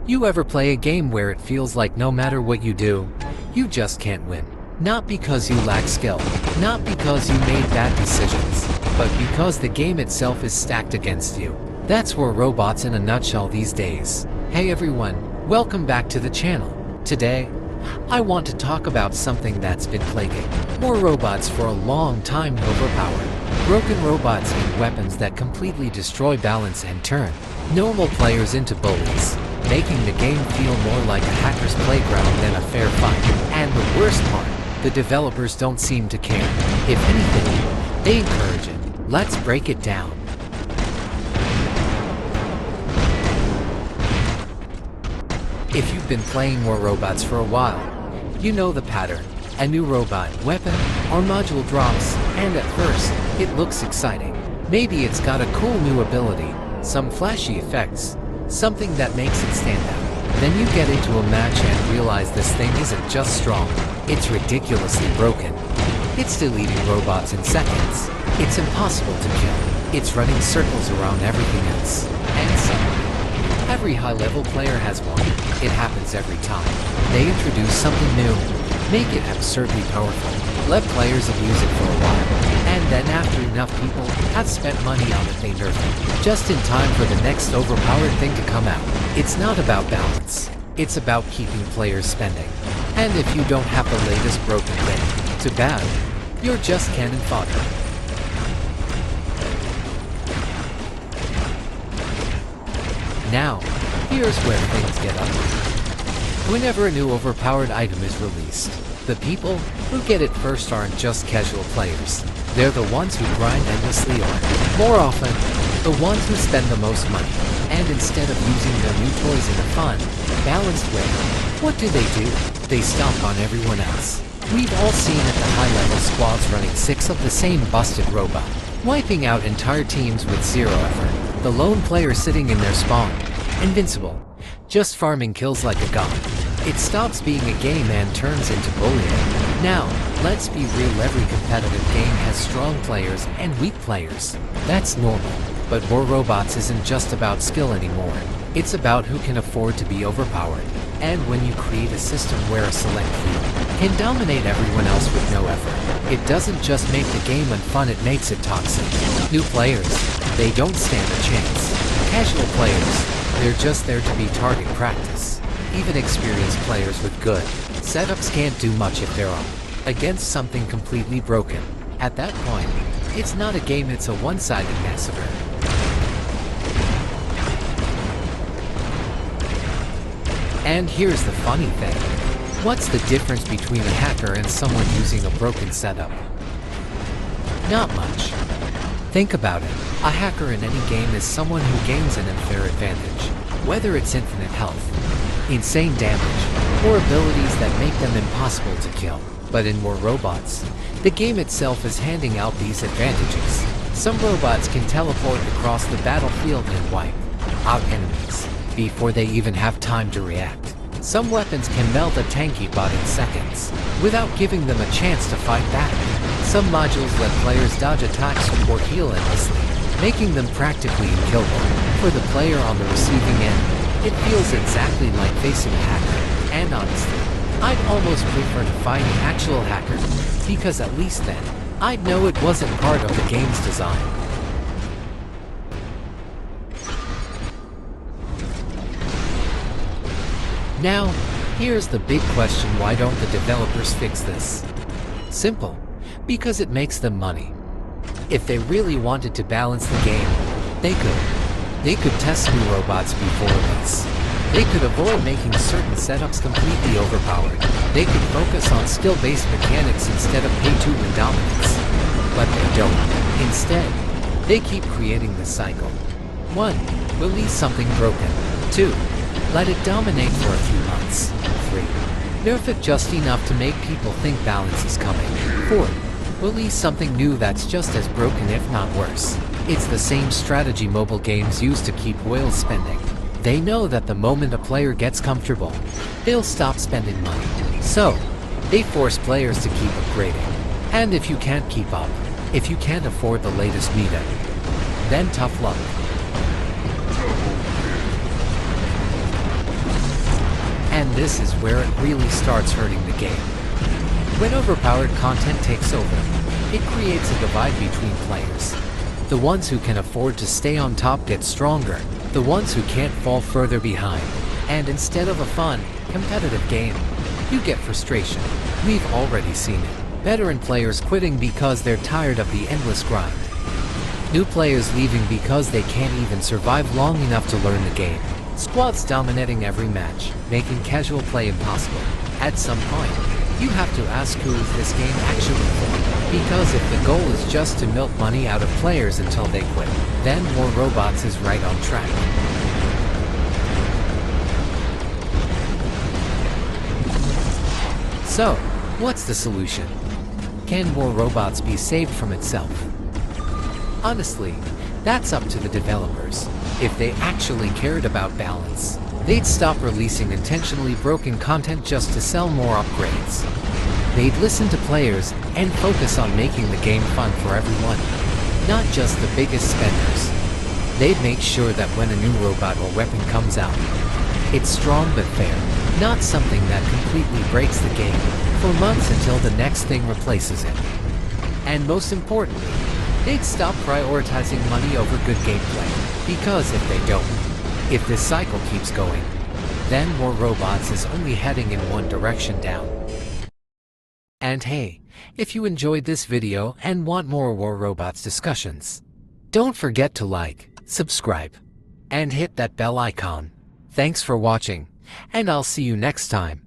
You ever play a game where it feels like no matter what you do, you just can't win? Not because you lack skill, not because you made bad decisions, but because the game itself is stacked against you. That's War Robots in a nutshell these days. Hey everyone, welcome back to the channel. Today, I want to talk about something that's been plaguing War Robots for a long time: overpowered. Broken robots and weapons that completely destroy balance and turn normal players into bullies, making the game feel more like a hacker's playground than a fair fight. And the worst part, the developers don't seem to care. If anything, they encourage it. Let's break it down. If you've been playing War Robots for a while, you know the pattern. A new robot, weapon, or module drops, and at first, it looks exciting. Maybe it's got a cool new ability, some flashy effects, something that makes it stand out. Then you get into a match and realize this thing isn't just strong, it's ridiculously broken. It's deleting robots in seconds. It's impossible to kill. It's running circles around everything else. And suddenly, every high-level player has one. It happens every time. They introduce something new, make it absurdly powerful, let players abuse it for a while, and then after enough people have spent money on it, they nerf it, just in time for the next overpowered thing to come out. It's not about balance. It's about keeping players spending. And if you don't have the latest broken thing, too bad. You're just cannon fodder. Now, here's where things get ugly. Whenever a new overpowered item is released, the people who get it first aren't just casual players. They're the ones who grind endlessly, or, more often, the ones who spend the most money. And instead of using their new toys in a fun, balanced way, what do? They stomp on everyone else. We've all seen at the high-level squads running 6 of the same busted robot, wiping out entire teams with zero effort. The lone player sitting in their spawn, invincible, just farming kills like a god. It stops being a game and turns into bullying. Now, let's be real, every competitive game has strong players and weak players. That's normal. But War Robots isn't just about skill anymore. It's about who can afford to be overpowered. And when you create a system where a select few can dominate everyone else with no effort, it doesn't just make the game unfun, it makes it toxic. New players, they don't stand a chance. Casual players, they're just there to be target practice. Even experienced players with good setups can't do much if they're up against something completely broken. At that point, it's not a game, it's a one-sided massacre. And here's the funny thing. What's the difference between a hacker and someone using a broken setup? Not much. Think about it. A hacker in any game is someone who gains an unfair advantage, whether it's infinite health, insane damage, or abilities that make them impossible to kill. But in War Robots, the game itself is handing out these advantages. Some robots can teleport across the battlefield and wipe out enemies before they even have time to react. Some weapons can melt a tanky bot in seconds, without giving them a chance to fight back. Some modules let players dodge attacks or heal endlessly, making them practically unkillable. For the player on the receiving end, it feels exactly like facing a hacker. And honestly, I'd almost prefer to find an actual hacker, because at least then, I'd know it wasn't part of the game's design. Now, here's the big question: why don't the developers fix this? Simple. Because it makes them money. If they really wanted to balance the game, they could. They could test new robots before release. They could avoid making certain setups completely overpowered. They could focus on skill-based mechanics instead of pay-to-win dominance. But they don't. Instead, they keep creating this cycle. 1. Release something broken. 2. Let it dominate for a few months. 3. Nerf it just enough to make people think balance is coming. 4. Release something new that's just as broken, if not worse. It's the same strategy mobile games use to keep whales spending. They know that the moment a player gets comfortable, they'll stop spending money. So, they force players to keep upgrading. And if you can't keep up, if you can't afford the latest meta, then tough luck. And this is where it really starts hurting the game. When overpowered content takes over, it creates a divide between players. The ones who can afford to stay on top get stronger, the ones who can't fall further behind. And instead of a fun, competitive game, you get frustration. We've already seen it. Veteran players quitting because they're tired of the endless grind. New players leaving because they can't even survive long enough to learn the game. Squads dominating every match, making casual play impossible. At some point, you have to ask, who is this game actually for? Because if the goal is just to milk money out of players until they quit, then More Robots is right on track. So, what's the solution? Can More Robots be saved from itself? Honestly, that's up to the developers. If they actually cared about balance, they'd stop releasing intentionally broken content just to sell more upgrades. They'd listen to players and focus on making the game fun for everyone, not just the biggest spenders. They'd make sure that when a new robot or weapon comes out, it's strong but fair, not something that completely breaks the game for months until the next thing replaces it. And most importantly, they'd stop prioritizing money over good gameplay, because if they don't, if this cycle keeps going, then More Robots is only heading in one direction, down. And hey, if you enjoyed this video and want more More Robots discussions, don't forget to like, subscribe, and hit that bell icon. Thanks for watching, and I'll see you next time.